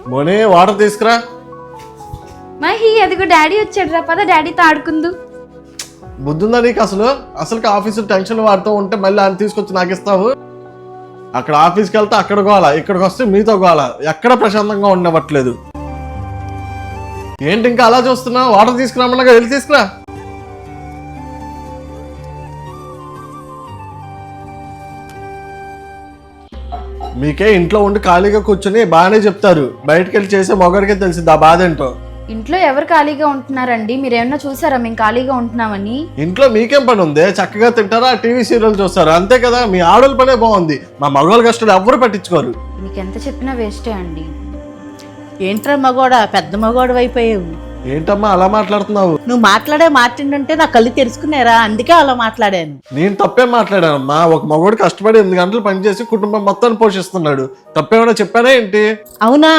మోనే water తీసుకురా. మహి అదిగో daddy వచ్చాడు రా, పద డాడీతో ఆడుకుందు. బుద్ధుందా నీకు? అసలు ఆఫీసు టెన్షన్ వాడుతూ ఉంటే మళ్ళీ ఆయన తీసుకొచ్చి నాకు ఇస్తావు? అక్కడ ఆఫీస్కి వెళ్తే అక్కడ గోల, ఇక్కడికి వస్తే మీతో గోల, ఎక్కడ ప్రశాంతంగా ఉండవట్లేదు. ఏంటి ఇంకా అలా చూస్తున్నా? వాటర్ తీసుకురామన్నాగా, వెళ్ళి తీసుకురా. మీకే ఇంట్లో ఉండి ఖాళీగా కూర్చొని బాగానే చెప్తారు, బయటకు వెళ్ళి చేసే మొగడికే తెలిసింది ఆ బాధ ఏంటో. ఇంట్లో ఎవరు ఖాళీగా ఉంటున్నారండి? మీరేమన్నా చూసారా మేము ఖాళీగా ఉంటున్నామని? ఇంట్లో మీకేం పని ఉంది? చక్కగా తింటారా, టీవీ సీరియల్ చూస్తారా, అంతే కదా. మీ ఆడోళ్ళ పనే బాగుంది, మా మగవాళ్ళ కష్టాలు ఎవ్వరు పట్టించుకోరు. మీకు ఎంత చెప్పినా వేస్టే అండి. ఏంట్రా మగోడా, పెద్ద మగోడు అయిపోయావు. ఏంటమ్మా అలా మాట్లాడుతున్నావు? నువ్వు మాట్లాడే మాట్లాడంటే నా కళ్ళు తెరుచుకున్నారా, అందుకే అలా మాట్లాడాను. నేను తప్పేం మాట్లాడానమ్మా? ఒక మగవాడు కష్టపడి 8 గంటలు పనిచేసి కుటుంబం మొత్తాన్ని పోషిస్తున్నాడు, తప్పేమైనా చెప్పానా ఏంటి? అవునా,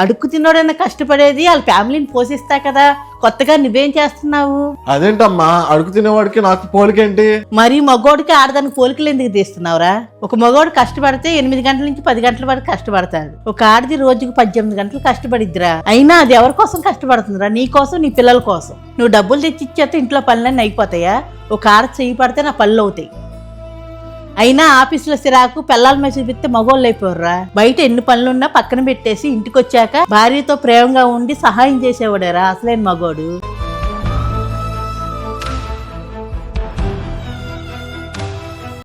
అడుక్కు తిన్నోడైనా కష్టపడేది వాళ్ళ ఫ్యామిలీని పోషిస్తా కదా, కొత్తగా నువ్వేం చేస్తున్నావు? అదేంటమ్మా, అడుగు తినేవాడికి నాకు పోలికేంటి? మరి మగోడికి ఆడదానికి పోలికలు ఎందుకు తీస్తున్నావురా? ఒక మగోడు కష్టపడితే 8 గంటల నుంచి 10 గంటల వరకు కష్టపడతాడు. ఒక ఆడది రోజుకు 18 గంటలు కష్టపడిద్దిరా. అయినా అది ఎవరి కోసం కష్టపడుతుందిరా? నీ కోసం, నీ పిల్లల కోసం. నువ్వు డబ్బులు తెచ్చిచ్చేస్తే ఇంట్లో పనులన్నీ అయిపోతాయా? ఒక ఆడ చెయ్యి పడితే నా పనులు అవుతాయి. అయినా ఆఫీసులో సిరాకు పిల్లల మీద చూపిస్తే మగోళ్ళు అయిపోర్రా. బయట ఎన్ని పనులున్నా పక్కన పెట్టేసి ఇంటికి వచ్చాక భార్యతో ప్రేమగా ఉండి సహాయం చేసేవాడేరా అసలైన మగోడు.